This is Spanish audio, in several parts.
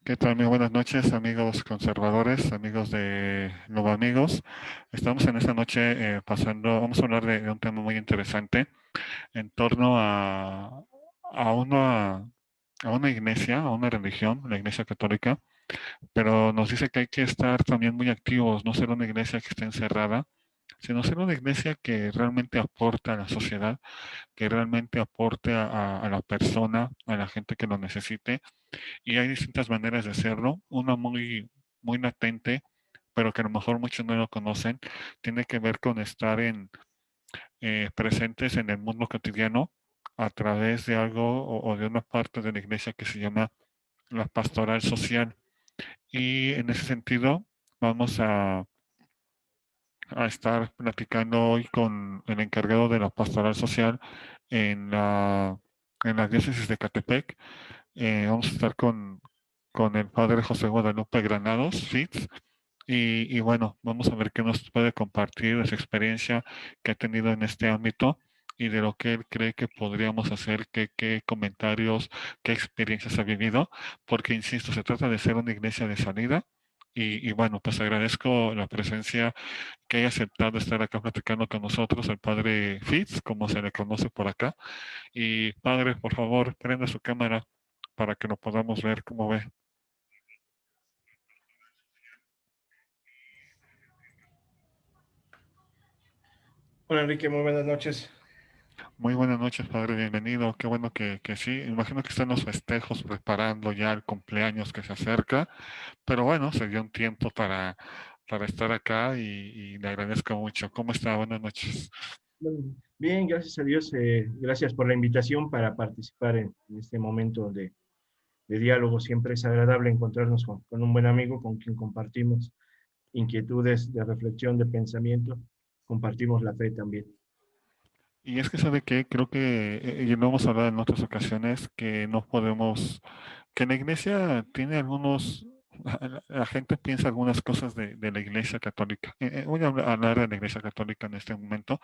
¿Qué tal? Muy buenas noches, amigos conservadores, amigos de Nuevo Amigos. Estamos en esta noche vamos a hablar de un tema muy interesante en torno a, una, a una iglesia, a una religión, la Iglesia Católica, pero nos dice que hay que estar también muy activos, no ser una iglesia que esté encerrada, sino ser una iglesia que realmente aporte a la sociedad, que realmente aporte a la persona, a la gente que lo necesite y hay distintas maneras de hacerlo. Una muy latente, pero que a lo mejor muchos no lo conocen, tiene que ver con estar presentes en el mundo cotidiano a través de algo o de una parte de la iglesia que se llama la pastoral social. Y en ese sentido, vamos a estar platicando hoy con el encargado de la pastoral social en en la diócesis de Catepec. Vamos a estar con el padre José Guadalupe Granados, Fitz, y bueno, vamos a ver qué nos puede compartir de su experiencia que ha tenido en este ámbito y de lo que él cree que podríamos hacer, qué comentarios, qué experiencias ha vivido, porque insisto, se trata de ser una iglesia de salida. Y bueno, pues agradezco la presencia que haya aceptado estar acá platicando con nosotros, el padre Fitz, como se le conoce por acá. Y padre, por favor, prenda su cámara para que lo podamos ver como ve. Hola Enrique, muy buenas noches. Muy buenas noches, padre, bienvenido. Qué bueno que sí. Imagino que están los festejos preparando ya el cumpleaños que se acerca, pero bueno, se dio un tiempo para estar acá y le agradezco mucho. ¿Cómo está? Buenas noches. Bueno, bien, gracias a Dios. Gracias por la invitación para participar en este momento de diálogo. Siempre es agradable encontrarnos con un buen amigo con quien compartimos inquietudes de reflexión, de pensamiento. Compartimos la fe también. Y es que sabe que creo que, y lo hemos hablado en otras ocasiones, que no podemos, que la iglesia tiene algunos, la gente piensa algunas cosas de la iglesia católica. Voy a hablar de la iglesia católica en este momento,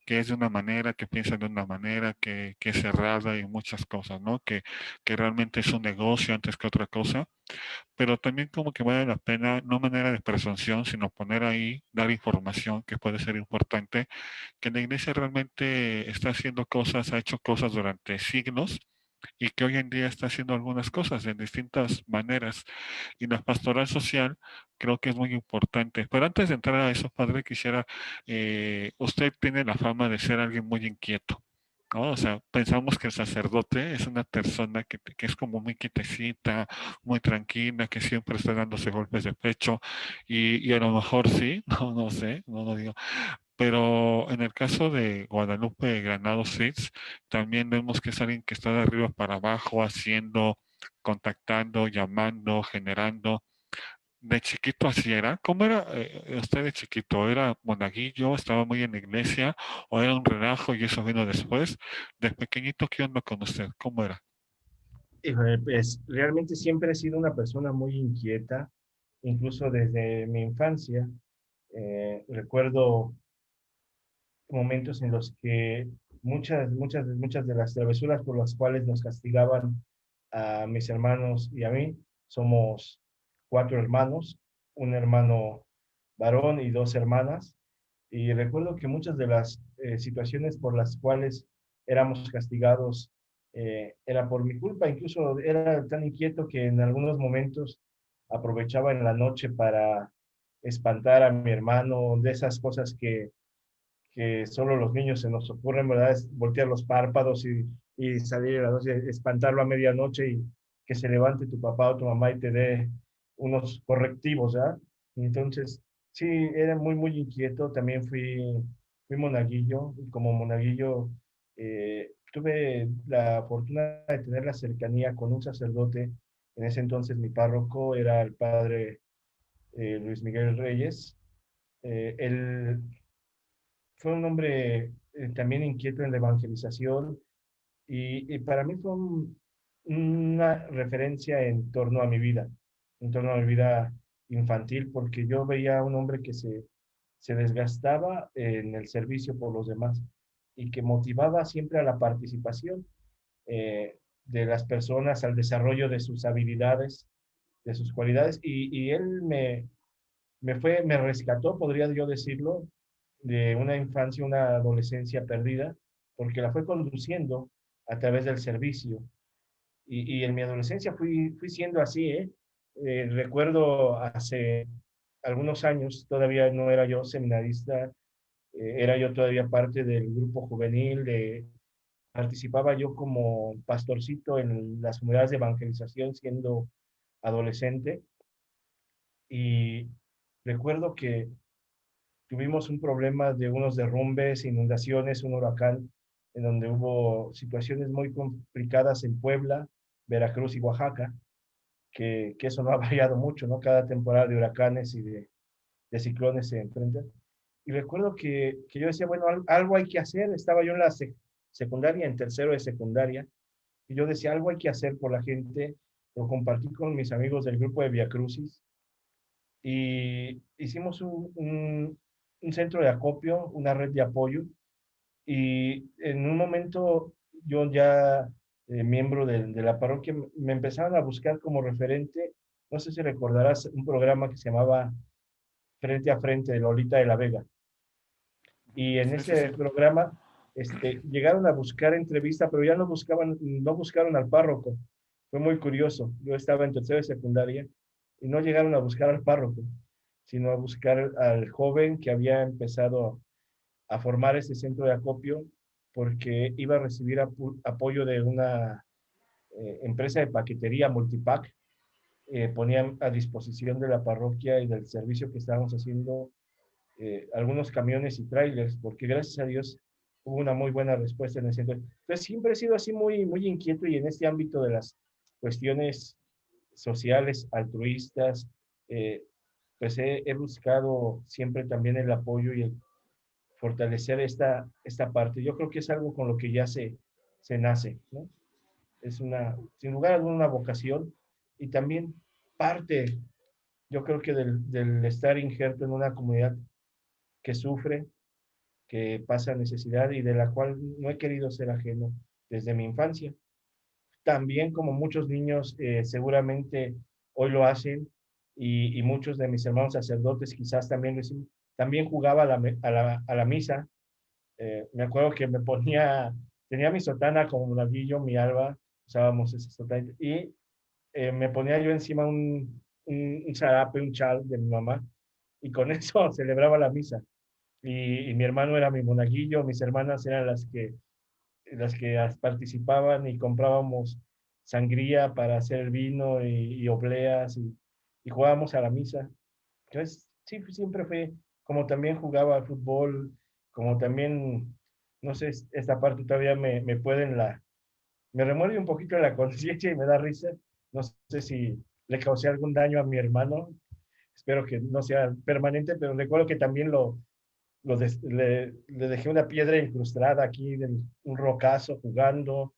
que es de una manera, que piensa de una manera, que es cerrada y muchas cosas, ¿no? Que realmente es un negocio antes que otra cosa, pero también como que vale la pena, no manera de presunción, sino poner ahí, dar información que puede ser importante, que la iglesia realmente está haciendo cosas, ha hecho cosas durante siglos y que hoy en día está haciendo algunas cosas en distintas maneras. Y la pastoral social creo que es muy importante. Pero antes de entrar a eso, padre, quisiera, usted tiene la fama de ser alguien muy inquieto. ¿No? O sea, pensamos que el sacerdote es una persona que es como muy quietecita, muy tranquila, que siempre está dándose golpes de pecho, y a lo mejor sí, no sé, no lo digo, pero en el caso de Guadalupe Granados Fitz, también vemos que es alguien que está de arriba para abajo, haciendo, contactando, llamando, generando. De chiquito así era. ¿Cómo era usted de chiquito? ¿Era monaguillo? ¿Estaba muy en la iglesia? ¿O era un relajo y eso vino después? De pequeñito, ¿qué onda con usted? ¿Cómo era? Híjole, pues realmente siempre he sido una persona muy inquieta, incluso desde mi infancia. Recuerdo momentos en los que muchas de las travesuras por las cuales nos castigaban a mis hermanos y a mí, somos cuatro hermanos, un hermano varón y dos hermanas, y recuerdo que muchas de las situaciones por las cuales éramos castigados era por mi culpa, incluso era tan inquieto que en algunos momentos aprovechaba en la noche para espantar a mi hermano de esas cosas que solo los niños se nos ocurren, ¿verdad? Es voltear los párpados y salir a la noche, espantarlo a medianoche y que se levante tu papá o tu mamá y te dé unos correctivos, ¿verdad? Entonces, sí, era muy inquieto. También fui monaguillo y como monaguillo tuve la fortuna de tener la cercanía con un sacerdote. En ese entonces mi párroco era el padre Luis Miguel Reyes. Él fue un hombre también inquieto en la evangelización y para mí fue una referencia en torno a mi vida, en torno a mi vida infantil, porque yo veía a un hombre que se desgastaba en el servicio por los demás y que motivaba siempre a la participación de las personas, al desarrollo de sus habilidades. de sus cualidades y él me rescató, podría yo decirlo, de una infancia, una adolescencia perdida, porque la fue conduciendo a través del servicio. Y en mi adolescencia fui siendo así, ¿eh? Recuerdo hace algunos años, todavía no era yo seminarista, era yo todavía parte del grupo juvenil, participaba yo como pastorcito en las comunidades de evangelización siendo adolescente y recuerdo que tuvimos un problema de unos derrumbes, inundaciones, un huracán, en donde hubo situaciones muy complicadas en Puebla, Veracruz y Oaxaca, que eso no ha variado mucho, ¿no? Cada temporada de huracanes y de ciclones se enfrentan. Y recuerdo que yo decía, bueno, algo hay que hacer. Estaba yo en la secundaria, en tercero de secundaria, y yo decía, algo hay que hacer por la gente. Lo compartí con mis amigos del grupo de Via Crucis y hicimos un centro de acopio, una red de apoyo. Y en un momento yo ya, miembro de la parroquia, me empezaron a buscar como referente. No sé si recordarás un programa que se llamaba Frente a Frente de Lolita de la Vega. Y en Sí, sí, sí. ese programa llegaron a buscar entrevista, pero ya no buscaron al párroco. Fue muy curioso. Yo estaba en tercero de secundaria y no llegaron a buscar al párroco, sino a buscar al joven que había empezado a formar ese centro de acopio porque iba a recibir apoyo de una empresa de paquetería Multipack. Ponían a disposición de la parroquia y del servicio que estábamos haciendo algunos camiones y trailers, porque gracias a Dios hubo una muy buena respuesta en ese entonces. Entonces siempre he sido así muy, muy inquieto y en este ámbito de las cuestiones sociales, altruistas, eh, pues he buscado siempre también el apoyo y el fortalecer esta parte. Yo creo que es algo con lo que ya se nace, ¿no? Es una, sin lugar a duda, una vocación y también parte, yo creo que del estar injerto en una comunidad que sufre, que pasa necesidad y de la cual no he querido ser ajeno desde mi infancia. También como muchos niños seguramente hoy lo hacen y muchos de mis hermanos sacerdotes quizás también lo hicimos, también jugaba a la misa. Me acuerdo que tenía mi sotana como monaguillo, mi alba, usábamos esa sotana y me ponía yo encima un zarape, un chal de mi mamá y con eso celebraba la misa y mi hermano era mi monaguillo, mis hermanas eran las que participaban y comprábamos sangría para hacer el vino y obleas y jugábamos a la misa. Entonces, sí, siempre fue, como también jugaba al fútbol, como también, no sé, esta parte todavía me remueve un poquito la conciencia y me da risa. No sé si le causé algún daño a mi hermano, espero que no sea permanente, pero recuerdo que también le dejé una piedra incrustada aquí, un rocazo jugando,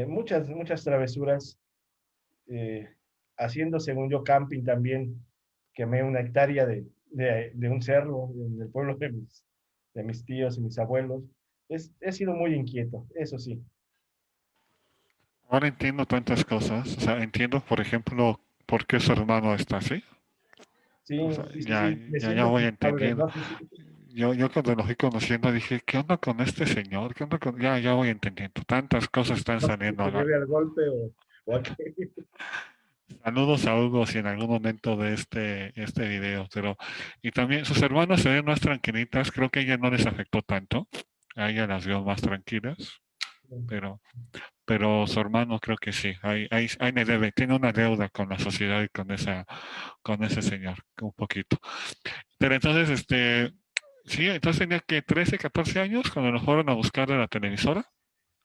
muchas, muchas travesuras, eh, haciendo según yo camping también, quemé una hectárea de un cerro en el pueblo de mis tíos y mis abuelos. He sido muy inquieto, eso sí. Ahora entiendo tantas cosas. O sea, entiendo, por ejemplo, por qué su hermano está así. Sí, O sea, sí, sí, ya, sí, me ya siento voy culpable, entendiendo. no sé si Yo cuando lo fui conociendo dije, ¿qué onda con este señor? ¿Qué onda con...? Ya voy entendiendo. Tantas cosas están no sé si saliendo. se debe al golpe o a qué. Saludos a Hugo si en algún momento de este video, pero y también sus hermanas se ven más tranquilitas, creo que a ella no les afectó tanto, a ella las vio más tranquilas, pero pero su hermano creo que sí, ahí me debe, tiene una deuda con la sociedad y con ese señor, un poquito. Pero entonces, sí, entonces tenía que 13, 14 años cuando lo fueron a buscar de la televisora,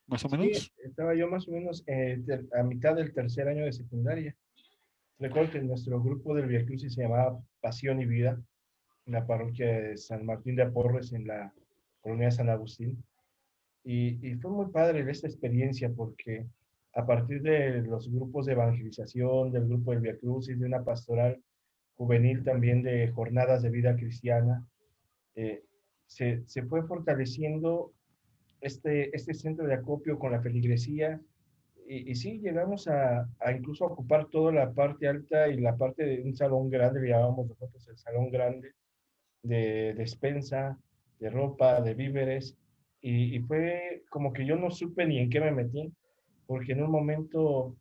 más o Sí, menos. estaba yo más o menos a mitad del tercer año de secundaria. Recuerdo que nuestro grupo del Via Crucis se llamaba Pasión y Vida, en la parroquia de San Martín de Porres, en la colonia de San Agustín. Y fue muy padre esta experiencia porque a partir de los grupos de evangelización, del grupo del Via Crucis, de una pastoral juvenil también de jornadas de vida cristiana, eh, se fue fortaleciendo este centro de acopio con la feligresía Y sí, llegamos a incluso ocupar toda la parte alta y la parte de un salón grande, le llamamos nosotros el salón grande, de despensa, de ropa, de víveres. Y fue como que yo no supe ni en qué me metí, porque en un momento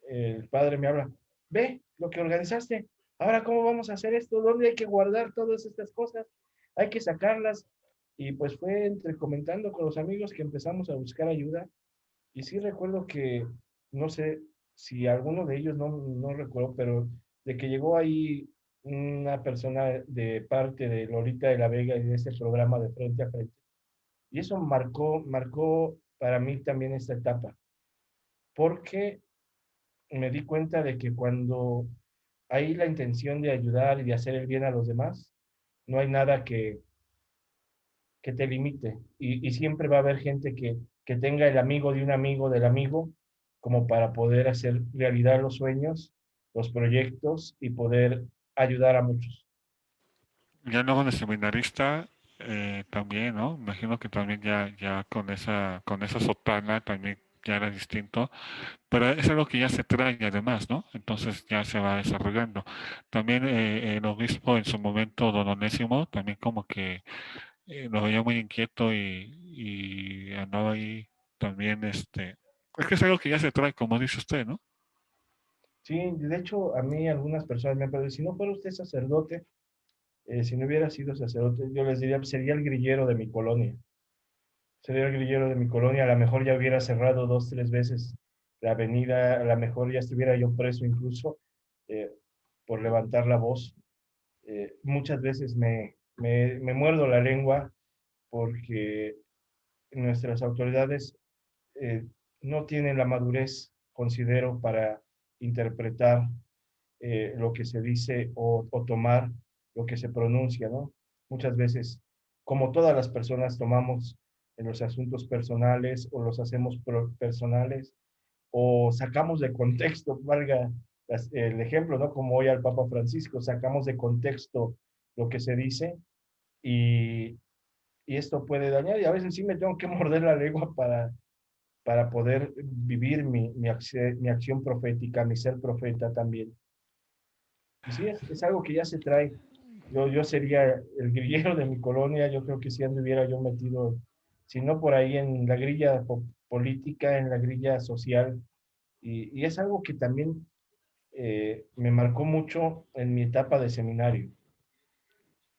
el padre me habla, ve lo que organizaste, ahora cómo vamos a hacer esto, dónde hay que guardar todas estas cosas, hay que sacarlas. Y pues fue entre comentando con los amigos que empezamos a buscar ayuda. Y sí recuerdo que, no sé si alguno de ellos, no recuerdo, pero de que llegó ahí una persona de parte de Lolita de la Vega y de ese programa de Frente a Frente. Y eso marcó para mí también esta etapa, porque me di cuenta de que cuando hay la intención de ayudar y de hacer el bien a los demás, no hay nada que te limite. Y siempre va a haber gente que tenga el amigo de un amigo del amigo, como para poder hacer realidad los sueños, los proyectos y poder ayudar a muchos. Ya luego de seminarista también, ¿no? Imagino que también ya con esa sotana también ya era distinto, pero es algo que ya se trae además, ¿no? Entonces ya se va desarrollando. También el obispo en su momento, don Onésimo, también como que lo veía muy inquieto y andaba ahí también, es que es algo que ya se trae, como dice usted, ¿no? Sí, de hecho, a mí algunas personas me han preguntado, si no fuera usted sacerdote, si no hubiera sido sacerdote, yo les diría, sería el grillero de mi colonia. Sería el grillero de mi colonia, a lo mejor ya hubiera cerrado dos, tres veces la avenida, a lo mejor ya estuviera yo preso incluso eh, por levantar la voz. Muchas veces me muerdo la lengua porque nuestras autoridades eh, no tienen la madurez, considero, para interpretar lo que se dice o tomar lo que se pronuncia, ¿no? Muchas veces, como todas las personas, tomamos en los asuntos personales o los hacemos personales o sacamos de contexto, valga el ejemplo, ¿no? Como hoy al Papa Francisco, sacamos de contexto lo que se dice y, y esto puede dañar y a veces sí me tengo que morder la lengua para poder vivir mi acción profética, mi ser profeta también. Y sí, es algo que ya se trae. Yo sería el grillero de mi colonia, yo creo que si anduviera yo metido, si no por ahí en la grilla política, en la grilla social, y es algo que también me marcó mucho en mi etapa de seminario,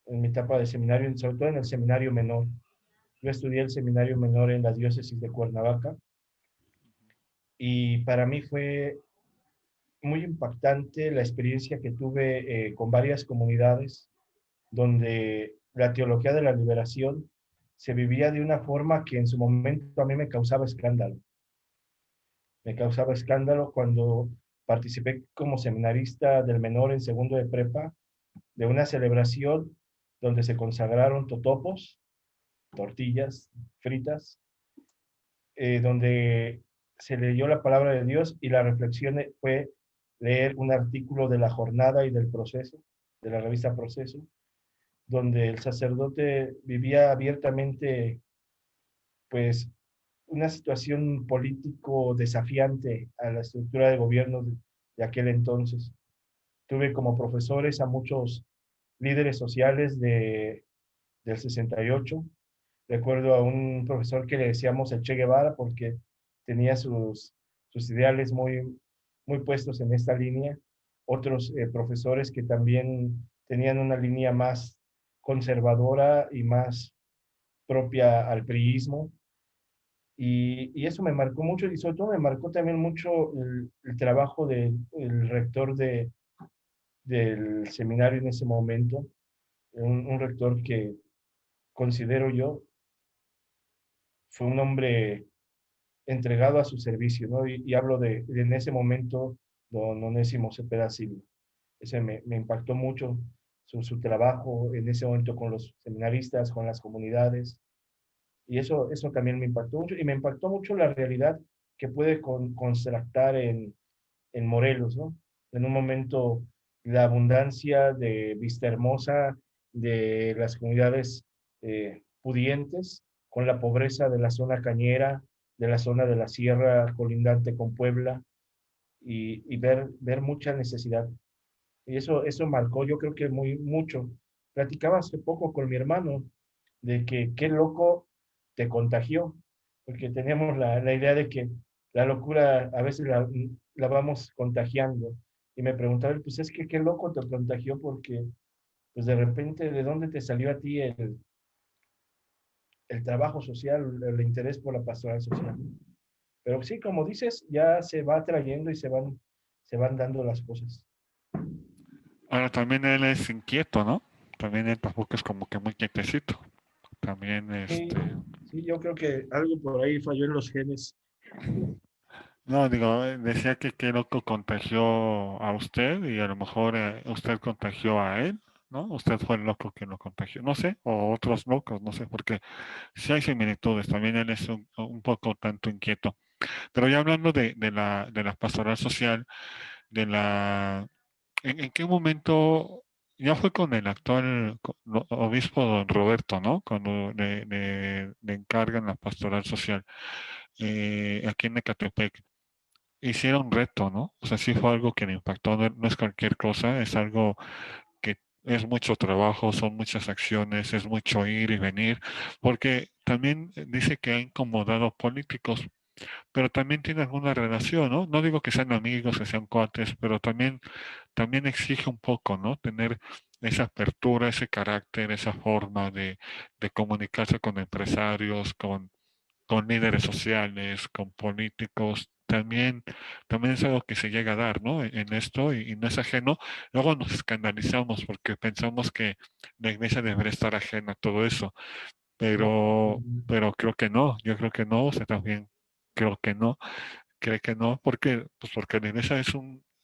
sobre todo en el seminario menor. Yo estudié el seminario menor en la diócesis de Cuernavaca y para mí fue muy impactante la experiencia que tuve con varias comunidades donde la teología de la liberación se vivía de una forma que en su momento a mí me causaba escándalo. Me causaba escándalo cuando participé como seminarista del menor en segundo de prepa de una celebración donde se consagraron totopos, tortillas fritas, donde se leyó la palabra de Dios y la reflexión fue leer un artículo de la jornada y del proceso, de la revista Proceso, donde el sacerdote vivía abiertamente, pues, una situación político desafiante a la estructura de gobierno de aquel entonces. Tuve como profesores a muchos líderes sociales del 68. Recuerdo a un profesor que le decíamos el Che Guevara porque tenía sus ideales muy puestos en esta línea. Otros profesores que también tenían una línea más conservadora y más propia al priismo. Y eso me marcó mucho y sobre todo me marcó también mucho el trabajo del rector del seminario en ese momento, un rector que considero yo fue un hombre entregado a su servicio, ¿no? Y hablo de en ese momento, don Onésimo Cepeda Silva. Ese me impactó mucho su trabajo en ese momento con los seminaristas, con las comunidades, y eso también me impactó mucho, y me impactó mucho la realidad que puede constatar en Morelos, ¿no? En un momento, la abundancia de Vista Hermosa, de las comunidades pudientes, con la pobreza de la zona cañera, de la zona de la sierra colindante con Puebla y ver mucha necesidad. Y eso marcó, yo creo que mucho. Platicaba hace poco con mi hermano de que qué loco te contagió, porque tenemos la idea de que la locura a veces la vamos contagiando. Y me preguntaba, pues es que qué loco te contagió porque pues de repente, ¿de dónde te salió a ti el trabajo social, el interés por la pastoral social? Pero sí, como dices, ya se va trayendo y se van dando las cosas. Ahora también él es inquieto, ¿no? También él tampoco es como que muy quietecito. También, Sí, sí, yo creo que algo por ahí falló en los genes. no, digo, decía que qué loco contagió a usted y a lo mejor usted contagió a él, ¿no? Usted fue el loco que lo contagió, no sé, o otros locos, no sé, porque sí hay similitudes, también él es un poco tanto inquieto. Pero ya hablando de la pastoral social, de la en qué momento, ya fue con el actual obispo don Roberto, ¿no? Cuando le encargan la pastoral social aquí en Ecatepec. Hicieron un reto, ¿no? O sea, sí fue algo que le impactó, no, no es cualquier cosa, es algo que es mucho trabajo, son muchas acciones, es mucho ir y venir, porque también dice que ha incomodado políticos, pero también tiene alguna relación, ¿no? No digo que sean amigos, que sean cuates, pero también exige un poco, ¿no? Tener esa apertura, ese carácter, esa forma de comunicarse con empresarios, con líderes sociales, con políticos. También es algo que se llega a dar, ¿no? En esto y no es ajeno. Luego nos escandalizamos porque pensamos que la iglesia debería estar ajena a todo eso, No, pero creo que no, yo creo que no, usted también creo que no, cree que no, porque, pues porque la iglesia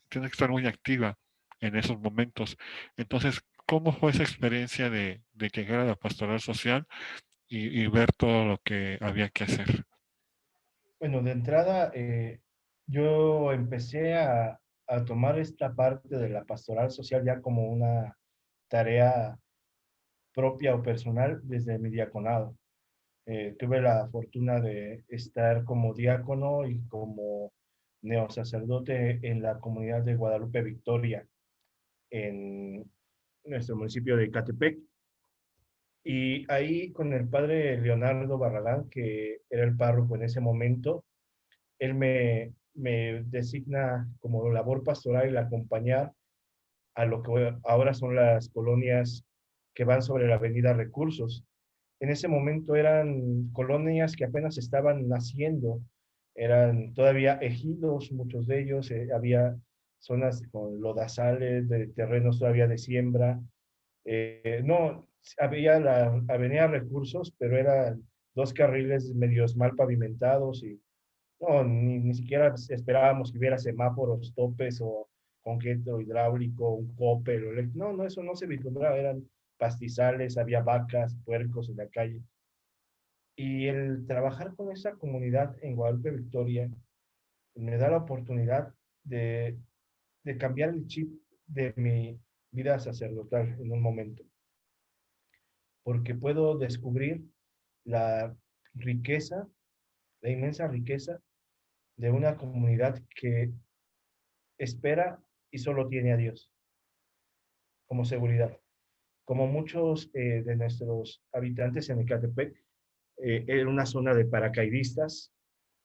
tiene que estar muy activa en esos momentos. Entonces, ¿cómo fue esa experiencia de llegar a la pastoral social y ver todo lo que había que hacer? bueno, de entrada, yo empecé a tomar esta parte de la pastoral social ya como una tarea propia o personal desde mi diaconado. Tuve la fortuna de estar como diácono y como neosacerdote en la comunidad de Guadalupe Victoria, en nuestro municipio de Catepec. Y ahí con el padre Leonardo Barragán, que era el párroco en ese momento, él me designa como labor pastoral el acompañar a lo que ahora son las colonias que van sobre la avenida Recursos. En ese momento eran colonias que apenas estaban naciendo, eran todavía ejidos, muchos de ellos, había zonas con lodazales, de terrenos todavía de siembra. No, había la avenida Recursos, pero eran dos carriles medios mal pavimentados y no, ni siquiera esperábamos que hubiera semáforos, topes o concreto hidráulico, un copel. No, no, eso no se vislumbraba, eran pastizales, había vacas, puercos en la calle. Y el trabajar con esa comunidad en Guadalupe Victoria me da la oportunidad de, de cambiar el chip de mi vida sacerdotal en un momento, porque puedo descubrir la riqueza, la inmensa riqueza de una comunidad que espera y solo tiene a Dios como seguridad. Como muchos de nuestros habitantes en Ecatepec, era una zona de paracaidistas,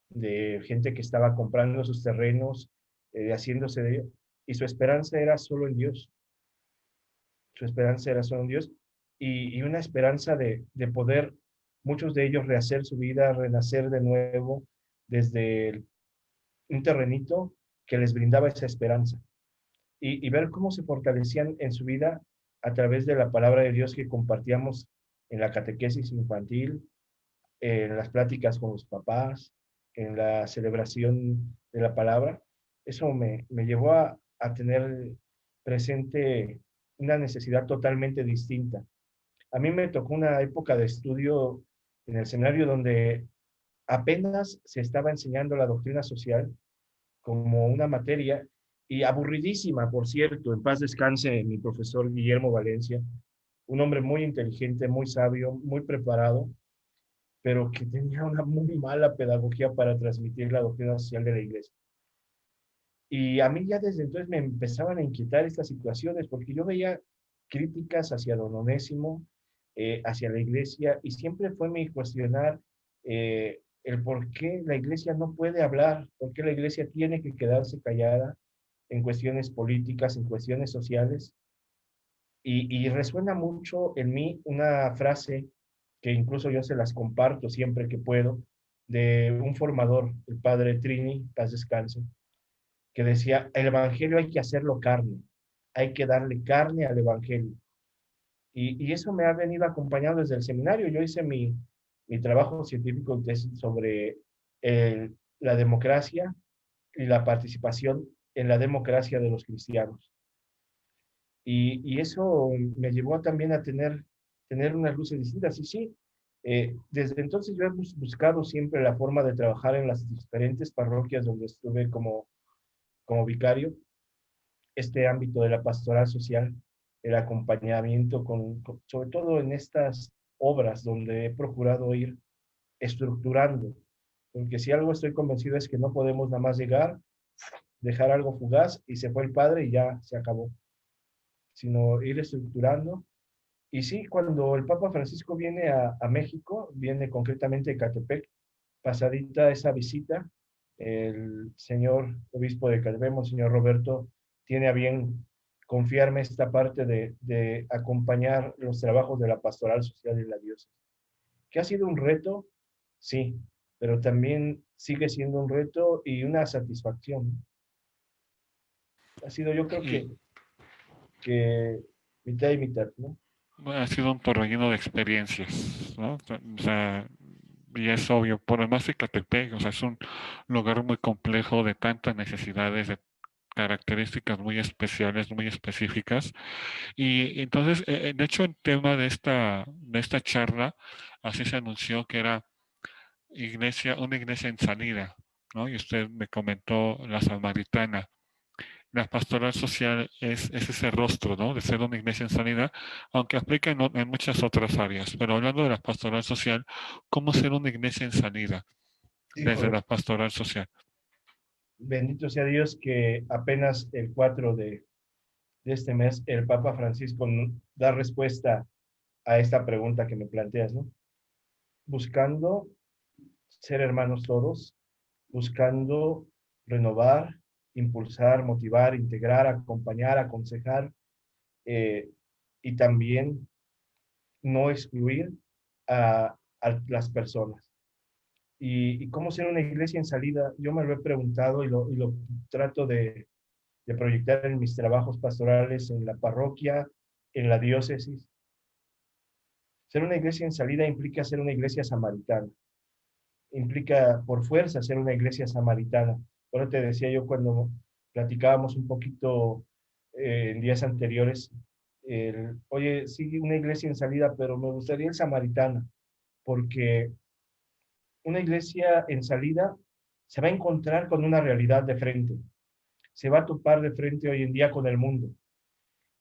de gente que estaba comprando sus terrenos, haciéndose de ellos, y su esperanza era solo en Dios. Su esperanza era solo en Dios y una esperanza de poder, muchos de ellos, rehacer su vida, renacer de nuevo desde un terrenito que les brindaba esa esperanza. Y ver cómo se fortalecían en su vida a través de la palabra de Dios que compartíamos en la catequesis infantil, en las pláticas con los papás, en la celebración de la palabra. Eso me llevó a tener presente una necesidad totalmente distinta. A mí me tocó una época de estudio en el seminario donde apenas se estaba enseñando la doctrina social como una materia y aburridísima, por cierto, en paz descanse mi profesor Guillermo Valencia, un hombre muy inteligente, muy sabio, muy preparado, pero que tenía una muy mala pedagogía para transmitir la doctrina social de la iglesia. Y a mí ya desde entonces me empezaban a inquietar estas situaciones, porque yo veía críticas hacia don Onésimo, hacia la iglesia, y siempre fue mi cuestionar el por qué la iglesia no puede hablar, por qué la iglesia tiene que quedarse callada en cuestiones políticas, en cuestiones sociales. Y resuena mucho en mí una frase que incluso yo se las comparto siempre que puedo, de un formador, el padre Trini, paz descanse, que decía, el evangelio hay que hacerlo carne, hay que darle carne al evangelio. Y eso me ha venido acompañando desde el seminario. Yo hice mi trabajo científico sobre la democracia y la participación en la democracia de los cristianos. Y eso me llevó también a tener unas luces distintas. Y sí, desde entonces yo he buscado siempre la forma de trabajar en las diferentes parroquias donde estuve como vicario, este ámbito de la pastoral social, el acompañamiento sobre todo en estas obras donde he procurado ir estructurando, porque si algo estoy convencido es que no podemos nada más llegar, dejar algo fugaz y se fue el padre y ya se acabó, sino ir estructurando. Y sí, cuando el Papa Francisco viene a México, viene concretamente a Ecatepec, pasadita esa visita, el señor obispo de Calvemo, señor Roberto, tiene a bien confiarme esta parte de acompañar los trabajos de la pastoral social de la diócesis. Que ha sido un reto, sí, pero también sigue siendo un reto y una satisfacción. Ha sido, yo creo Y que mitad y mitad, ¿no? bueno, ha sido un torbellino de experiencias, ¿no? O sea, y es obvio, por además de Catepec, o sea, es un lugar muy complejo de tantas necesidades, de características muy especiales, muy específicas. Y entonces, de hecho, el tema de esta charla, así se anunció que era una iglesia en salida, ¿no? Y usted me comentó la Samaritana. La pastoral social es ese rostro, ¿no? De ser una iglesia en sanidad, aunque aplica en muchas otras áreas. Pero hablando de la pastoral social, ¿cómo ser una iglesia en sanidad desde Híjole, la pastoral social? bendito sea Dios que apenas el 4 de este mes el Papa Francisco da respuesta a esta pregunta que me planteas, ¿no? Buscando ser hermanos todos, buscando renovar, impulsar, motivar, integrar, acompañar, aconsejar eh, y también no excluir a las personas. Y cómo ser una iglesia en salida, yo me lo he preguntado y lo trato de proyectar en mis trabajos pastorales en la parroquia, en la diócesis. Ser una iglesia en salida implica ser una iglesia samaritana, implica por fuerza ser una iglesia samaritana. Ahora te decía yo cuando platicábamos un poquito en días anteriores, oye, sí, una iglesia en salida, pero me gustaría el samaritana, porque una iglesia en salida se va a encontrar con una realidad de frente, se va a topar de frente hoy en día con el mundo,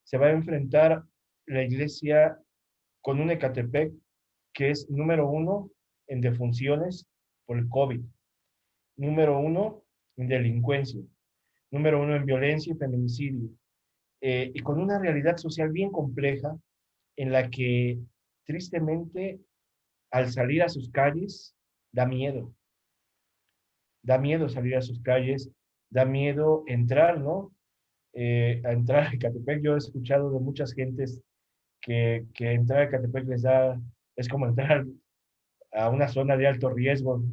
se va a enfrentar la iglesia con un Ecatepec que es número uno en defunciones por el COVID, número uno en delincuencia, número uno en violencia y feminicidio, y con una realidad social bien compleja en la que tristemente al salir a sus calles da miedo salir a sus calles, da miedo entrar, ¿no? A entrar a Catepec, yo he escuchado de muchas gentes que entrar a Catepec es como entrar a una zona de alto riesgo.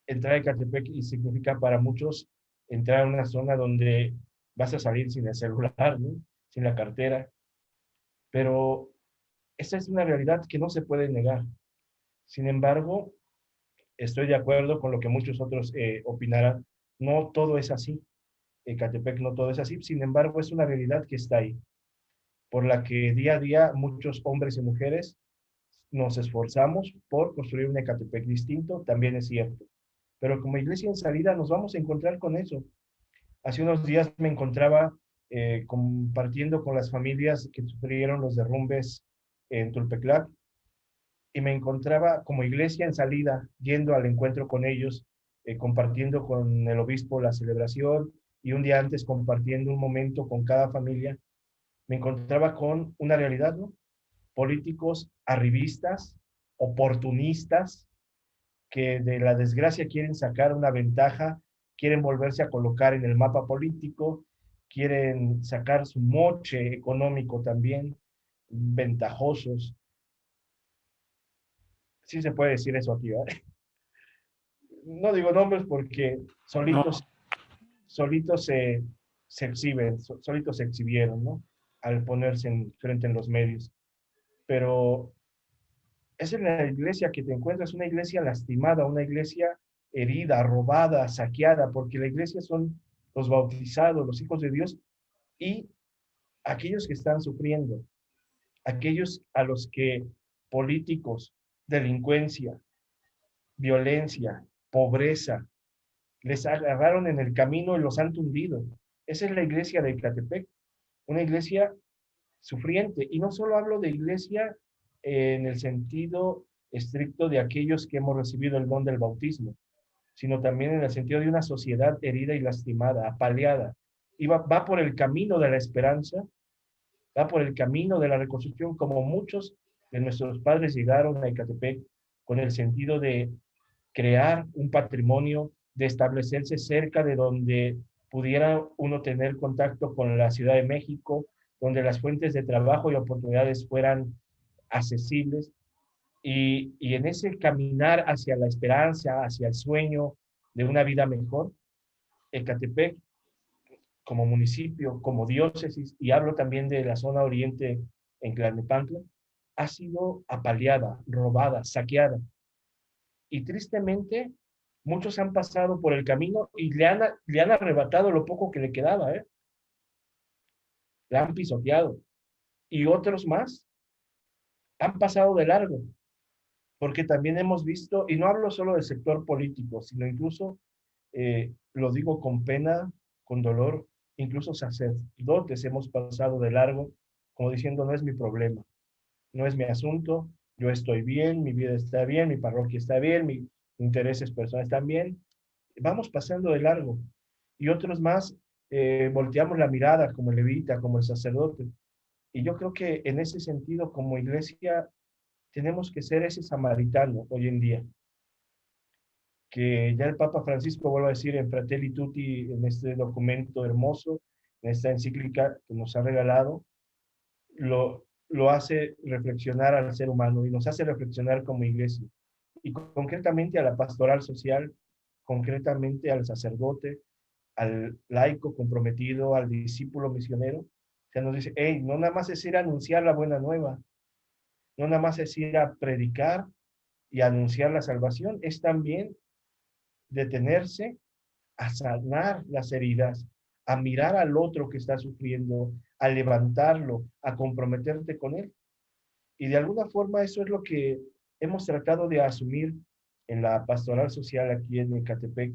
Entrar a Catepec y significa para muchos entrar a una zona donde vas a salir sin el celular, ¿no? Sin la cartera. Pero esa es una realidad que no se puede negar. Sin embargo, estoy de acuerdo con lo que muchos otros opinarán. No todo es así. En Catepec no todo es así. Sin embargo, es una realidad que está ahí, por la que día a día muchos hombres y mujeres nos esforzamos por construir un Ecatepec distinto, también es cierto. Pero como iglesia en salida nos vamos a encontrar con eso. Hace unos días me encontraba compartiendo con las familias que sufrieron los derrumbes en Tulpeclac y me encontraba como iglesia en salida, yendo al encuentro con ellos, compartiendo con el obispo la celebración y un día antes compartiendo un momento con cada familia, me encontraba con una realidad, ¿no? Políticos arribistas, oportunistas, que de la desgracia quieren sacar una ventaja, quieren volverse a colocar en el mapa político, quieren sacar su moche económico también, ventajosos. Sí se puede decir eso aquí, ¿verdad? No digo nombres porque No, solitos se exhiben, solitos se exhibieron, ¿no? Al ponerse frente en los medios. Pero es en la iglesia que te encuentras, una iglesia lastimada, una iglesia herida, robada, saqueada, porque la iglesia son los bautizados, los hijos de Dios y aquellos que están sufriendo, aquellos a los que políticos, delincuencia, violencia, pobreza, les agarraron en el camino y los han tundido. Esa es la iglesia de Ecatepec, una iglesia sufriente. Y no solo hablo de iglesia en el sentido estricto de aquellos que hemos recibido el don del bautismo, sino también en el sentido de una sociedad herida y lastimada, apaleada. Y va por el camino de la esperanza, va por el camino de la reconstrucción, como muchos de nuestros padres llegaron a Ecatepec con el sentido de crear un patrimonio, de establecerse cerca de donde pudiera uno tener contacto con la Ciudad de México, donde las fuentes de trabajo y oportunidades fueran accesibles. Y en ese caminar hacia la esperanza, hacia el sueño de una vida mejor, Ecatepec como municipio, como diócesis, y hablo también de la zona oriente en Tlalnepantla, ha sido apaleada, robada, saqueada. Y tristemente, muchos han pasado por el camino y le han arrebatado lo poco que le quedaba, ¿eh? Le han pisoteado. Y otros más han pasado de largo, porque también hemos visto, y no hablo solo del sector político, sino incluso, lo digo con pena, con dolor, incluso sacerdotes hemos pasado de largo, como diciendo, no es mi problema, no es mi asunto, yo estoy bien, mi vida está bien, mi parroquia está bien, mis intereses personales están bien, vamos pasando de largo. Y otros más, volteamos la mirada como el levita, como el sacerdote. Y yo creo que en ese sentido, como iglesia, tenemos que ser ese samaritano hoy en día, que ya el Papa Francisco vuelve a decir en Fratelli Tutti, en este documento hermoso, en esta encíclica que nos ha regalado, lo hace reflexionar al ser humano y nos hace reflexionar como iglesia. Y concretamente a la pastoral social, concretamente al sacerdote, al laico comprometido, al discípulo misionero, que nos dice, hey, no nada más es ir a anunciar la buena nueva, no nada más es ir a predicar y anunciar la salvación, es también detenerse a sanar las heridas, a mirar al otro que está sufriendo, a levantarlo, a comprometerte con él. Y de alguna forma eso es lo que hemos tratado de asumir en la pastoral social aquí en Ecatepec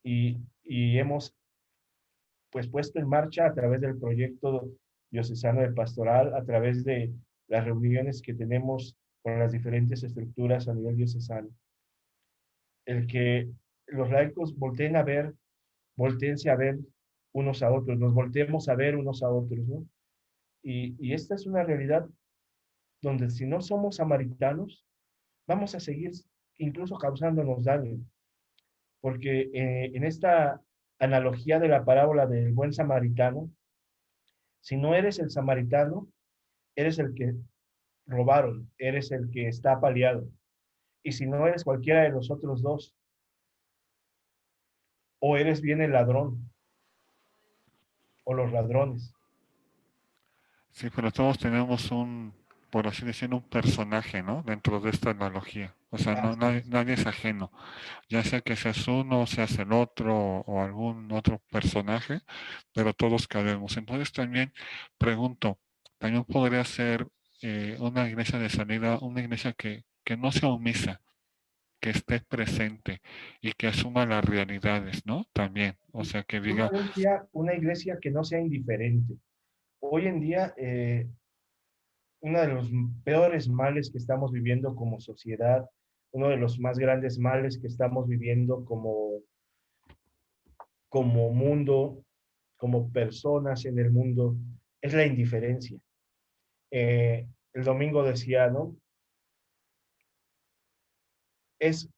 y hemos pues puesto en marcha a través del proyecto diocesano de pastoral, a través de las reuniones que tenemos con las diferentes estructuras a nivel diocesano. El que los laicos volteense a ver unos a otros, nos volteemos a ver unos a otros, ¿no? Y esta es una realidad donde si no somos samaritanos, vamos a seguir incluso causándonos daño, porque en esta analogía de la parábola del buen samaritano, si no eres el samaritano, eres el que robaron, eres el que está apaleado. Y si no eres cualquiera de los otros dos, o eres bien el ladrón o los ladrones. sí, pero todos tenemos un, por así decirlo, un personaje, ¿no? Dentro de esta analogía. O sea, no, Así nadie, es. nadie es ajeno. Ya sea que seas uno, seas el otro o algún otro personaje, pero todos cabemos. Entonces también pregunto, también podría ser una iglesia de salida, una iglesia que no sea omisa, que esté presente y que asuma las realidades, ¿no? También, o sea, que Yo diga, más decía una iglesia que no sea indiferente. Hoy en día, uno de los peores males que estamos viviendo como sociedad, uno de los más grandes males que estamos viviendo como mundo, como personas en el mundo, es la indiferencia. El domingo decía, ¿no? Es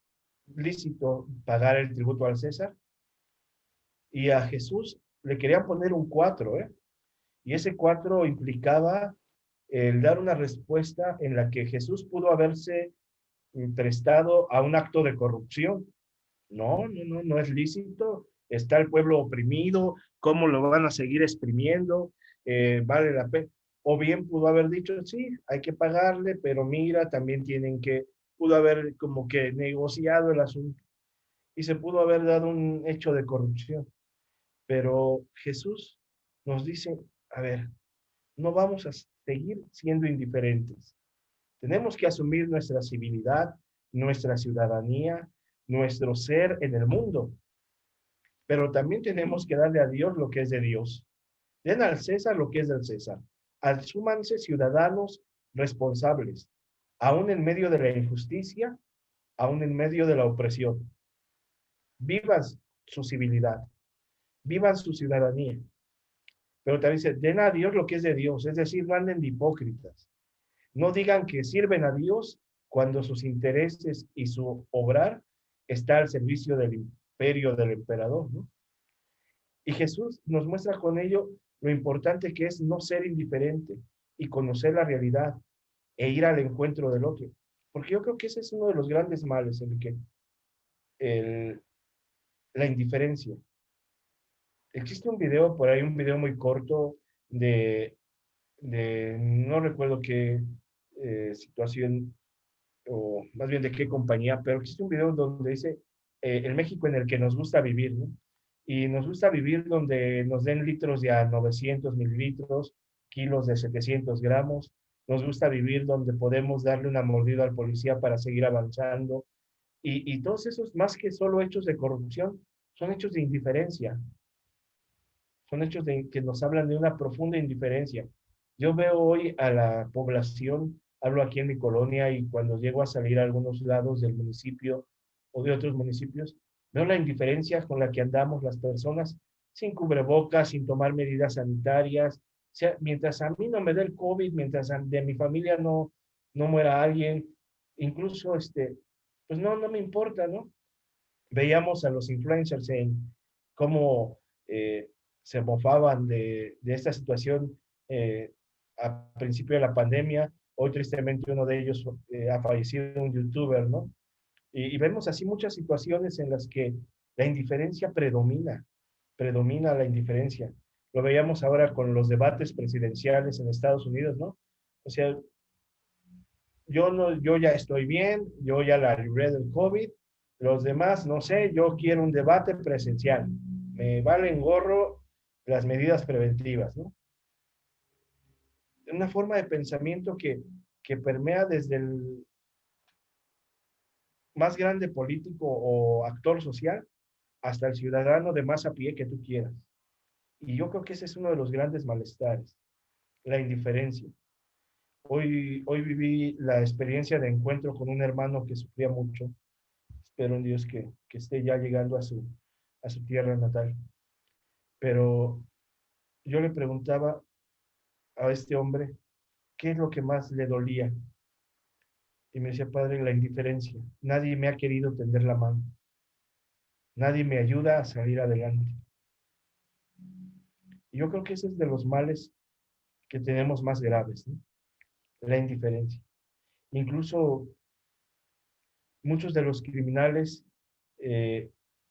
lícito pagar el tributo al César, y a Jesús le querían poner un 4, ¿eh? Y ese 4 implicaba el dar una respuesta en la que Jesús pudo haberse prestado a un acto de corrupción. No, no, no, no es lícito. Está el pueblo oprimido, ¿cómo lo van a seguir exprimiendo? Vale la pena. O bien pudo haber dicho, sí, hay que pagarle, pero mira, también tienen que, pudo haber como que negociado el asunto y se pudo haber dado un hecho de corrupción. Pero Jesús nos dice, a ver, no vamos a seguir siendo indiferentes. Tenemos que asumir nuestra civilidad, nuestra ciudadanía, nuestro ser en el mundo, pero también tenemos que darle a Dios lo que es de Dios. Den al César lo que es del César. Asúmanse ciudadanos responsables, aún en medio de la injusticia, aún en medio de la opresión. Vivan su civilidad, vivan su ciudadanía, pero también dice, den a Dios lo que es de Dios, es decir, no anden de hipócritas. No digan que sirven a Dios cuando sus intereses y su obrar está al servicio del imperio del emperador, ¿no? Y Jesús nos muestra con ello lo importante que es no ser indiferente y conocer la realidad e ir al encuentro del otro. Porque yo creo que ese es uno de los grandes males, Enrique, el, la indiferencia. Existe un video, por ahí un video muy corto no recuerdo qué situación o más bien de qué compañía, pero existe un video donde dice el México en el que nos gusta vivir, ¿no? Y nos gusta vivir donde nos den litros de a 900 mililitros, kilos de 700 gramos. Nos gusta vivir donde podemos darle una mordida al policía para seguir avanzando. Y todos esos, más que solo hechos de corrupción, son hechos de indiferencia. Son hechos que nos hablan de una profunda indiferencia. Yo veo hoy a la población, hablo aquí en mi colonia y cuando llego a salir a algunos lados del municipio o de otros municipios, veo la indiferencia con la que andamos las personas sin cubrebocas, sin tomar medidas sanitarias. O sea, mientras a mí no me dé el COVID, mientras de mi familia no muera alguien, incluso pues no me importa, ¿no? Veíamos a los influencers en cómo se mofaban de esta situación a principio de la pandemia. Hoy tristemente uno de ellos ha fallecido, un youtuber, ¿no? Y vemos así muchas situaciones en las que la indiferencia predomina la indiferencia. Lo veíamos ahora con los debates presidenciales en Estados Unidos, ¿no? O sea, yo, no, yo ya estoy bien, yo ya la libré del COVID, los demás, no sé, yo quiero un debate presencial. Me valen gorro las medidas preventivas, ¿no? Una forma de pensamiento que permea desde el más grande político o actor social hasta el ciudadano de más a pie que tú quieras. Y yo creo que ese es uno de los grandes malestares, la indiferencia. Hoy viví la experiencia de encuentro con un hermano que sufría mucho. Espero en Dios que esté ya llegando a su tierra natal. Pero yo le preguntaba a este hombre qué es lo que más le dolía. Y me decía, padre, la indiferencia. Nadie me ha querido tender la mano. Nadie me ayuda a salir adelante. Y yo creo que ese es de los males que tenemos más graves, ¿no? La indiferencia. Incluso muchos de los criminales eh,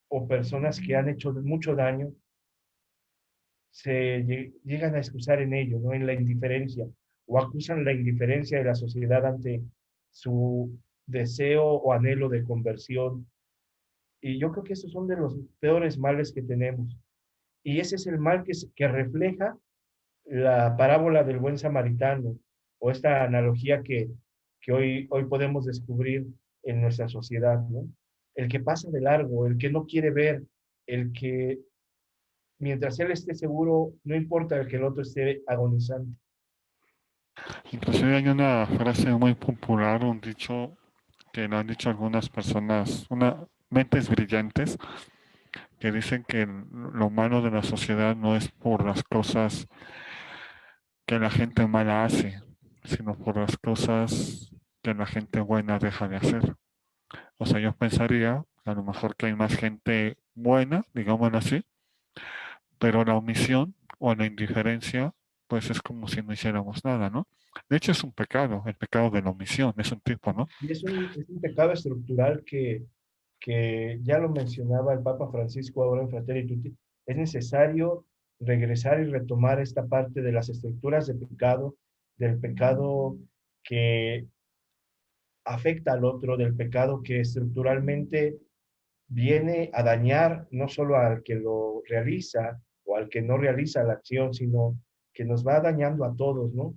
o personas que han hecho mucho daño llegan a excusar en ello, ¿no? En la indiferencia, o acusan la indiferencia de la sociedad ante su deseo o anhelo de conversión. Y yo creo que esos son de los peores males que tenemos. Y ese es el mal que refleja la parábola del buen samaritano, o esta analogía que hoy podemos descubrir en nuestra sociedad, ¿no? El que pasa de largo, el que no quiere ver, el que mientras él esté seguro, no importa el que el otro esté agonizando. Inclusive hay una frase muy popular, un dicho que lo han dicho algunas personas, mentes brillantes, que dicen que lo malo de la sociedad no es por las cosas que la gente mala hace, sino por las cosas que la gente buena deja de hacer. O sea, yo pensaría a lo mejor que hay más gente buena, digámoslo así, pero la omisión o la indiferencia, pues es como si no hiciéramos nada, ¿no? De hecho, es un pecado, el pecado de la omisión, es un tipo, ¿no? Y es un pecado estructural que ya lo mencionaba el Papa Francisco ahora en Fratelli Tutti, es necesario regresar y retomar esta parte de las estructuras de pecado, del pecado que afecta al otro, del pecado que estructuralmente viene a dañar no solo al que lo realiza o al que no realiza la acción, sino que nos va dañando a todos, ¿no?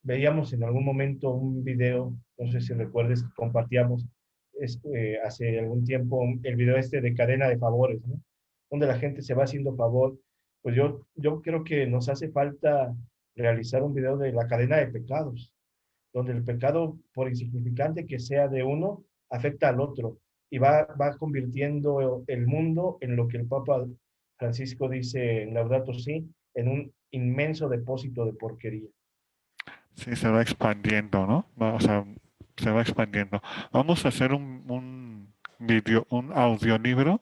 Veíamos en algún momento un video, no sé si recuerdes, que compartíamos hace algún tiempo el video este de cadena de favores, ¿no? Donde la gente se va haciendo favor. Pues yo creo que nos hace falta realizar un video de la cadena de pecados, donde el pecado, por insignificante que sea de uno, afecta al otro y va convirtiendo el mundo en lo que el Papa Francisco dice en Laudato Si, en un inmenso depósito de porquería. Sí, se va expandiendo, ¿no? O sea, se va expandiendo. Vamos a hacer un audiolibro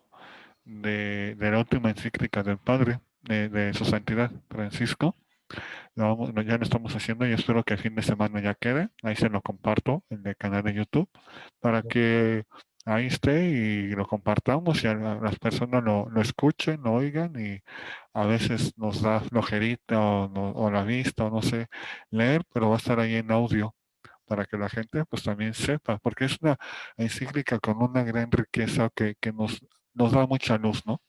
de la última encíclica del Padre, de su santidad Francisco. Ya lo estamos haciendo y espero que el fin de semana ya quede. Ahí se lo comparto en el canal de YouTube para que ahí esté y lo compartamos y las personas lo escuchen, lo oigan y a veces nos da flojerita o la vista o no sé leer, pero va a estar ahí en audio para que la gente pues también sepa, porque es una encíclica con una gran riqueza que nos da mucha luz, ¿no?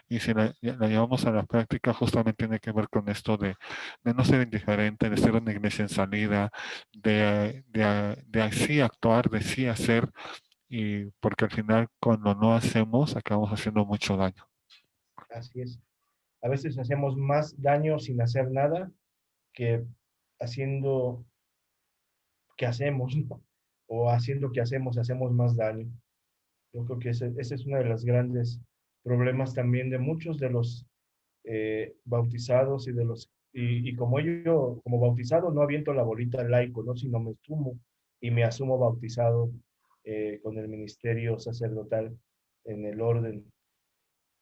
Y si la llevamos a la práctica, justamente tiene que ver con esto de no ser indiferente, de ser una iglesia en salida, de así actuar, de sí hacer, y porque al final cuando no hacemos, acabamos haciendo mucho daño. Así es. A veces hacemos más daño sin hacer nada que haciendo que hacemos, ¿no? O haciendo que hacemos más daño. Yo creo que ese es uno de los grandes problemas también de muchos de los bautizados y de los, y como yo, como bautizado, no aviento la bolita al laico, ¿no? Sino me sumo y me asumo bautizado con el ministerio sacerdotal en el orden.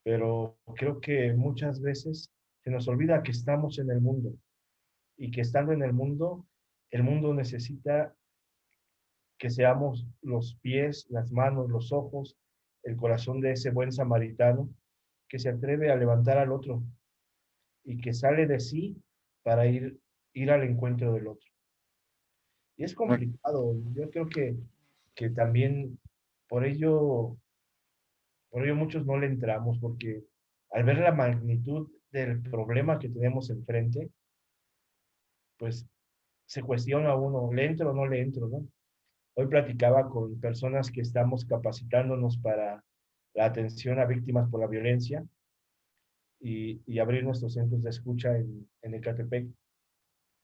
Pero creo que muchas veces se nos olvida que estamos en el mundo y que estando en el mundo necesita que seamos los pies, las manos, los ojos, el corazón de ese buen samaritano que se atreve a levantar al otro y que sale de sí para ir al encuentro del otro. Y es complicado. Yo creo que también por ello, por ello muchos no le entramos, porque al ver la magnitud del problema que tenemos enfrente, pues se cuestiona uno, ¿le entro o no le entro, no? Hoy platicaba con personas que estamos capacitándonos para la atención a víctimas por la violencia y abrir nuestros centros de escucha en Ecatepec.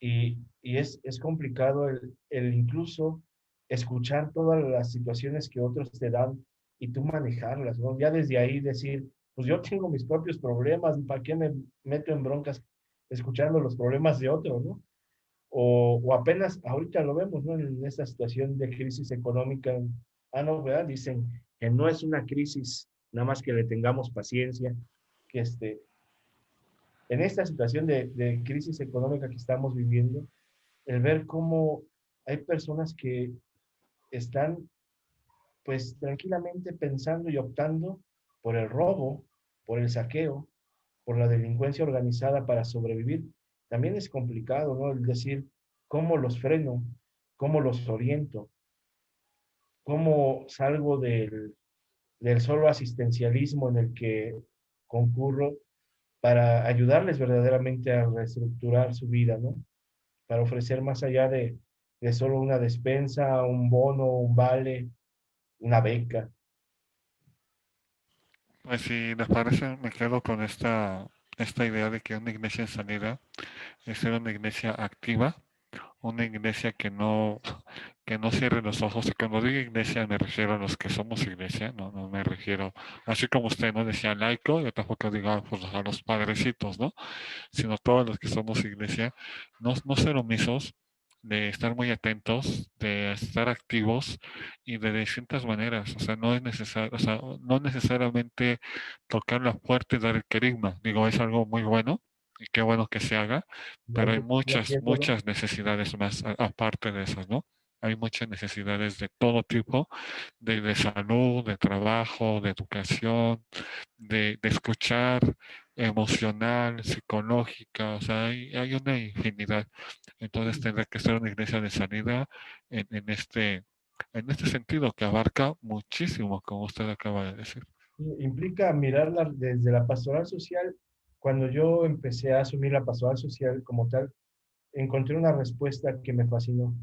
Y es complicado el incluso escuchar todas las situaciones que otros te dan y tú manejarlas, ¿no? Ya desde ahí decir, pues yo tengo mis propios problemas, ¿para qué me meto en broncas escuchando los problemas de otros, ¿no? O apenas ahorita lo vemos, ¿no? En esta situación de crisis económica. Ah, no, ¿verdad? Dicen que no es una crisis, nada más que le tengamos paciencia, que en esta situación de crisis económica que estamos viviendo, el ver cómo hay personas que están pues tranquilamente pensando y optando por el robo, por el saqueo, por la delincuencia organizada para sobrevivir, también es complicado, ¿no? El decir cómo los freno, cómo los oriento, cómo salgo del solo asistencialismo en el que concurro para ayudarles verdaderamente a reestructurar su vida, ¿no? Para ofrecer más allá de solo una despensa, un bono, un vale, una beca. Pues si les parece, me quedo con esta idea de que una iglesia en sanidad es ser una iglesia activa, una iglesia que no cierre los ojos. Y cuando digo iglesia me refiero a los que somos iglesia, no me refiero, así como usted no decía laico, yo tampoco digo pues, a los padrecitos, ¿no? Sino todos los que somos iglesia, no ser omisos, de estar muy atentos, de estar activos y de distintas maneras. O sea, no es necesario, o sea, no necesariamente tocar la puerta y dar el querigma. Digo, es algo muy bueno y qué bueno que se haga, pero hay De acuerdo. muchas necesidades más aparte de esas, ¿no? Hay muchas necesidades de todo tipo, de salud, de trabajo, de educación, de escuchar, emocional, psicológica, o sea, hay una infinidad. Entonces tendrá que ser una iglesia de salida en este sentido que abarca muchísimo, como usted acaba de decir. Implica mirarla desde la pastoral social. Cuando yo empecé a asumir la pastoral social como tal, encontré una respuesta que me fascinó,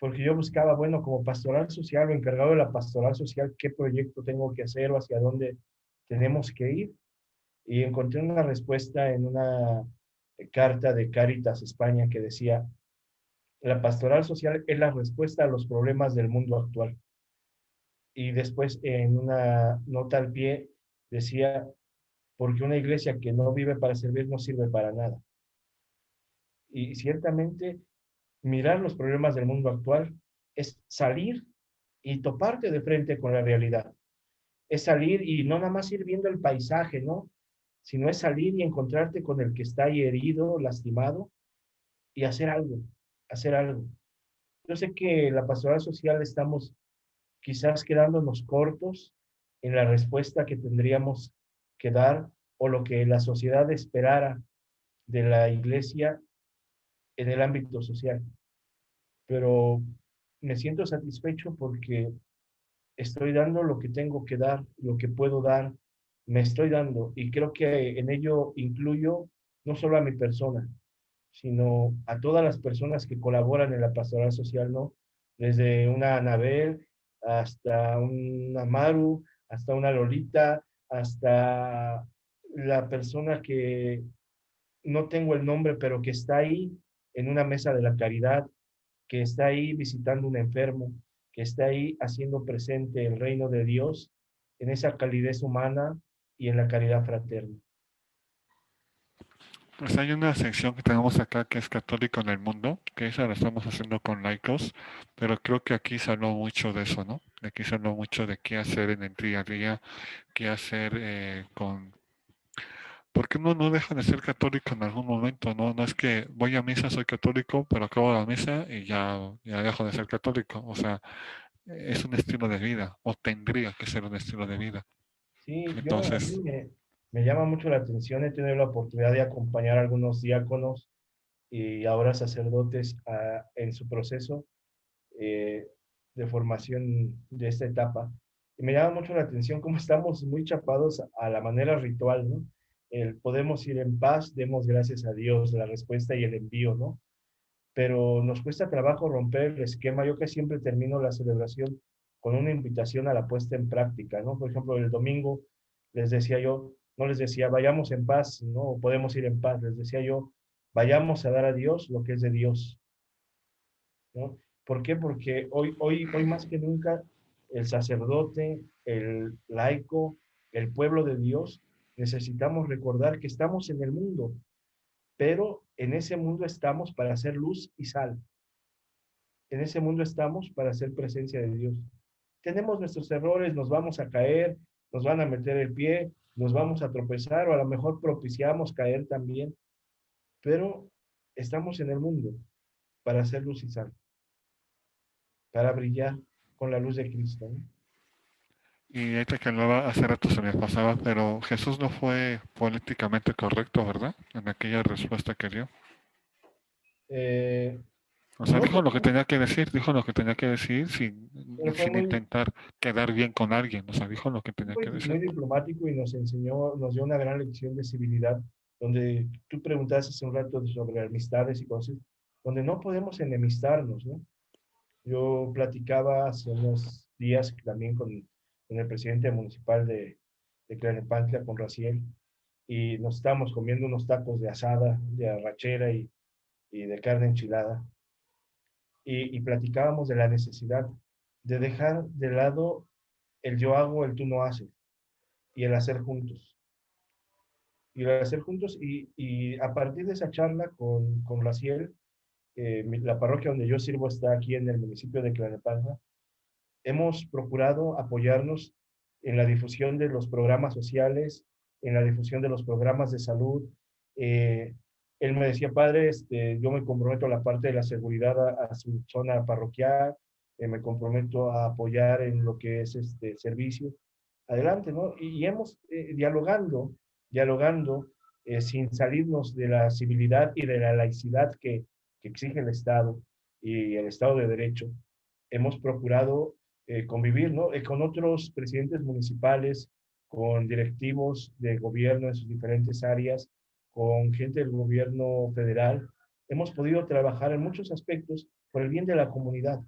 porque yo buscaba, bueno, como pastoral social o encargado de la pastoral social, qué proyecto tengo que hacer o hacia dónde tenemos que ir. Y encontré una respuesta en una carta de Cáritas España que decía, la pastoral social es la respuesta a los problemas del mundo actual. Y después en una nota al pie decía, porque una iglesia que no vive para servir no sirve para nada. Y ciertamente mirar los problemas del mundo actual es salir y toparte de frente con la realidad. Es salir y no nada más ir viendo el paisaje, ¿no? Sino es salir y encontrarte con el que está ahí herido, lastimado, y hacer algo, hacer algo. Yo sé que la pastoral social estamos quizás quedándonos cortos en la respuesta que tendríamos que dar o lo que la sociedad esperara de la iglesia en el ámbito social, pero me siento satisfecho porque estoy dando lo que tengo que dar, lo que puedo dar, me estoy dando y creo que en ello incluyo no solo a mi persona, sino a todas las personas que colaboran en la pastoral social, ¿no? Desde una Anabel hasta una Maru, hasta una Lolita, hasta la persona que no tengo el nombre, pero que está ahí en una mesa de la caridad, que está ahí visitando un enfermo, que está ahí haciendo presente el reino de Dios en esa calidez humana y en la caridad fraterna. Pues hay una sección que tenemos acá que es católico en el mundo, que esa la estamos haciendo con laicos, pero creo que aquí se habló mucho de eso, ¿no? Aquí se habló mucho de qué hacer en el día a día, qué hacer porque uno no deja de ser católico en algún momento, ¿no? No es que voy a misa, soy católico, pero acabo la misa y ya dejo de ser católico. O sea, es un estilo de vida, o tendría que ser un estilo de vida. Sí, a mí Entonces, me llama mucho la atención, he tenido la oportunidad de acompañar a algunos diáconos y ahora sacerdotes en su proceso eh, de formación de esta etapa. Y me llama mucho la atención cómo estamos muy chapados a la manera ritual, ¿no? El podemos ir en paz, demos gracias a Dios, la respuesta y el envío, ¿no? Pero nos cuesta trabajo romper el esquema. Yo que siempre termino la celebración con una invitación a la puesta en práctica, ¿no? Por ejemplo, el domingo les decía yo, no les decía vayamos en paz, ¿no? O podemos ir en paz, les decía yo, vayamos a dar a Dios lo que es de Dios, ¿no? ¿Por qué? Porque hoy más que nunca el sacerdote, el laico, el pueblo de Dios, necesitamos recordar que estamos en el mundo, pero en ese mundo estamos para hacer luz y sal. En ese mundo estamos para hacer presencia de Dios. Tenemos nuestros errores, nos vamos a caer, nos van a meter el pie, nos vamos a tropezar o a lo mejor propiciamos caer también, pero estamos en el mundo para hacer luz y sal, para brillar con la luz de Cristo, ¿no? y este que hablaba hace rato se me pasaba, pero Jesús no fue políticamente correcto, ¿verdad? En aquella respuesta que dio. Eh, O sea, no, dijo lo que tenía que decir, dijo lo que tenía que decir pero fue sin intentar quedar bien con alguien. O sea, dijo lo que tenía que decir. muy diplomático y nos enseñó, nos dio una gran lección de civilidad, donde tú preguntaste hace un rato sobre amistades y cosas, donde no podemos enemistarnos, ¿no? Yo platicaba hace unos días también con el presidente municipal de Tlalnepantla, con Raciel, y nos estábamos comiendo unos tacos de asada, de arrachera y de carne enchilada. y platicábamos de la necesidad de dejar de lado el yo hago, el tú no haces, y el hacer juntos. Y el hacer juntos, y a partir de esa charla con Raciel, la parroquia donde yo sirvo está aquí en el municipio de Tlalnepantla, hemos procurado apoyarnos en la difusión de los programas sociales, en la difusión de los programas de salud. Eh, Él me decía, padre, yo me comprometo a la parte de la seguridad a su zona parroquial, me comprometo a apoyar en lo que es este servicio. Adelante, ¿no? Y hemos dialogando sin salirnos de la civilidad y de la laicidad que exige el Estado y el Estado de Derecho. Hemos procurado convivir, ¿no? Con otros presidentes municipales, con directivos de gobierno en sus diferentes áreas, con gente del gobierno federal. Hemos podido trabajar en muchos aspectos por el bien de la comunidad,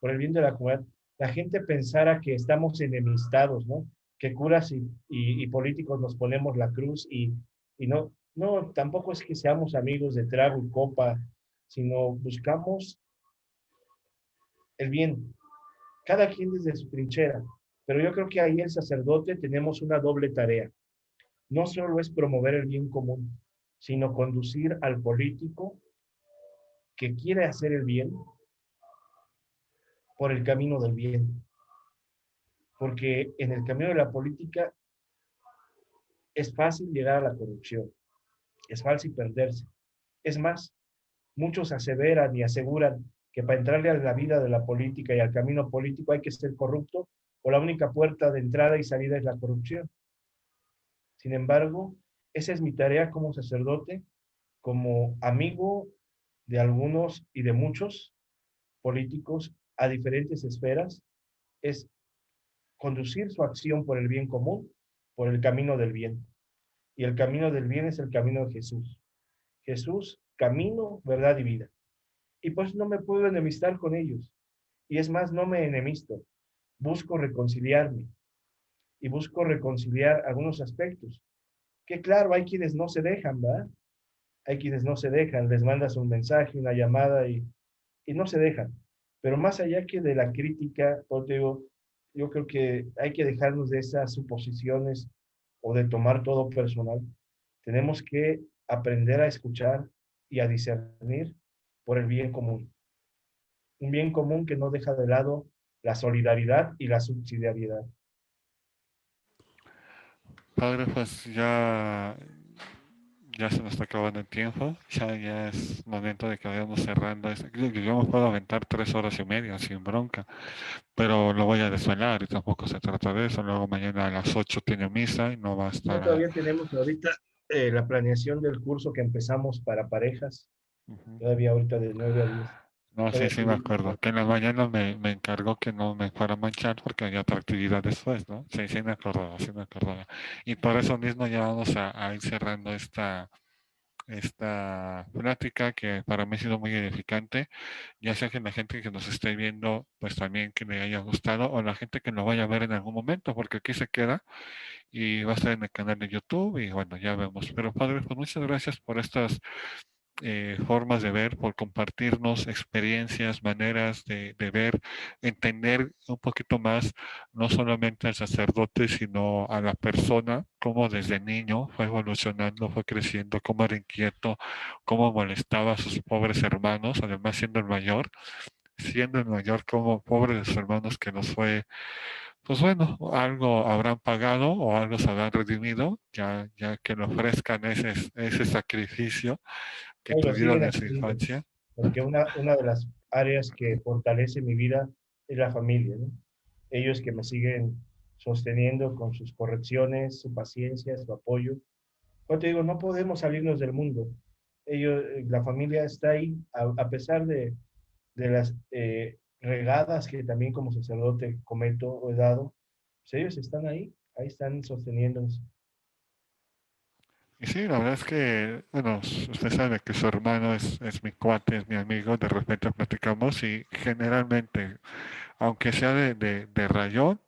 por el bien de la comunidad. La gente pensara que estamos enemistados, ¿no? Que curas y políticos nos ponemos la cruz y no, no, tampoco es que seamos amigos de trago y copa, sino buscamos el bien, cada quien desde su trinchera. Pero yo creo que ahí el sacerdote tenemos una doble tarea. No solo es promover el bien común, sino conducir al político que quiere hacer el bien por el camino del bien. Porque en el camino de la política es fácil llegar a la corrupción, es fácil perderse. Es más, muchos aseveran y aseguran que para entrarle a la vida de la política y al camino político hay que ser corrupto o la única puerta de entrada y salida es la corrupción. Sin embargo, esa es mi tarea como sacerdote, como amigo de algunos y de muchos políticos a diferentes esferas, es conducir su acción por el bien común, por el camino del bien. Y el camino del bien es el camino de Jesús. Jesús, camino, verdad y vida. Y pues no me puedo enemistar con ellos. Y es más, no me enemisto. Busco reconciliarme y busco reconciliar algunos aspectos. Que claro, hay quienes no se dejan, ¿verdad? Hay quienes no se dejan, les mandas un mensaje, una llamada y no se dejan. Pero más allá que de la crítica, pues digo, yo creo que hay que dejarnos de esas suposiciones o de tomar todo personal. Tenemos que aprender a escuchar y a discernir por el bien común. Un bien común que no deja de lado la solidaridad y la subsidiariedad. Padre, pues ya se nos está acabando el tiempo, ya es momento de que vayamos cerrando. Yo me puedo aventar 3 horas y media sin bronca, pero lo voy a desvelar y tampoco se trata de eso. Luego mañana a las 8 tiene misa y no va a No, estar. todavía tenemos ahorita la planeación del curso que empezamos para parejas, Ujú. todavía ahorita de 9 a 10. No, sí, Todavía sí me tenemos acuerdo. Que en la mañana me encargó que no me fuera a manchar porque había otra actividad después, ¿no? Sí, sí me acordaba, sí me acordaba. Y por eso mismo ya vamos a ir cerrando esta plática que para mí ha sido muy edificante, ya sea que la gente que nos esté viendo, pues también que le haya gustado, o la gente que lo vaya a ver en algún momento, porque aquí se queda y va a estar en el canal de YouTube y bueno, ya vemos. Pero padre, pues muchas gracias por estas formas de ver, por compartirnos experiencias, maneras de ver, entender un poquito más, no solamente al sacerdote, sino a la persona, cómo desde niño fue evolucionando, fue creciendo, cómo era inquieto, cómo molestaba a sus pobres hermanos, además siendo el mayor como pobres de sus hermanos que nos fue, pues bueno, algo habrán pagado o algo se habrán redimido, ya que le ofrezcan ese sacrificio que Y lo tuvieron siguen en su haciendo, infancia. porque una de las áreas que fortalece mi vida es la familia, ¿no? Ellos que me siguen sosteniendo con sus correcciones, su paciencia, su apoyo. Como te digo, no podemos salirnos del mundo. La familia está ahí, a pesar de las regadas que también como sacerdote cometo o he dado, pues ellos están ahí están sosteniéndonos. Y sí, la verdad es que, bueno, usted sabe que su hermano es mi cuate, es mi amigo, de repente platicamos y generalmente, aunque sea de rayón,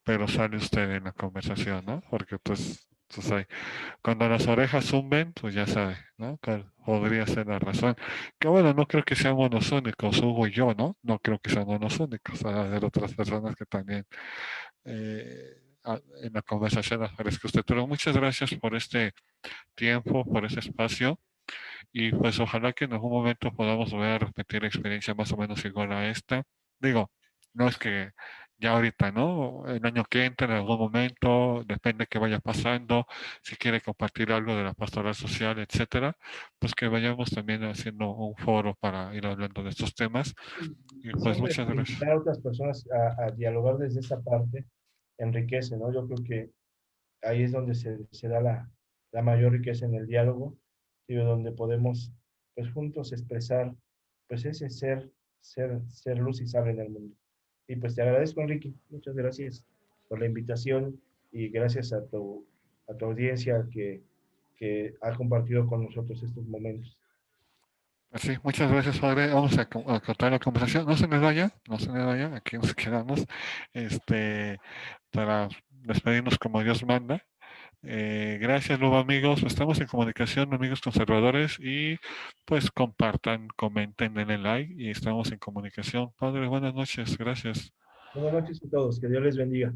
pero sale usted en la conversación, ¿no? Porque pues Pues ahí, cuando las orejas zumben, pues ya sabe, ¿no? Que podría ser la razón. Que bueno, no creo que seamos los únicos, Hugo y yo, ¿no? No creo que seamos los únicos. Hay haber otras personas que también en la conversación aparezca usted. Pero muchas gracias por este tiempo, por ese espacio. Y pues ojalá que en algún momento podamos volver a repetir experiencia más o menos igual a esta. Digo, no es que ya ahorita, ¿no? El año que entra, en algún momento, depende que vaya pasando, si quiere compartir algo de la pastoral social, etcétera, pues que vayamos también haciendo un foro para ir hablando de estos temas. Y pues Siempre muchas gracias. invitar a otras personas a dialogar desde esta parte enriquece, ¿no? Yo creo que ahí es donde se da la mayor riqueza en el diálogo y donde podemos, pues juntos expresar, pues ese ser luz y sal en el mundo. Y pues te agradezco, Enrique. Muchas gracias por la invitación y gracias a tu audiencia que ha compartido con nosotros estos momentos. Pues sí, muchas gracias, padre. Vamos a cortar la conversación. No se me vaya, no se me vaya, aquí nos quedamos, este, para despedirnos como Dios manda. Gracias, nuevo amigos. Estamos en comunicación, amigos conservadores, y pues compartan, comenten, denle like y estamos en comunicación. Padre, buenas noches, gracias. Buenas noches a todos. Que Dios les bendiga.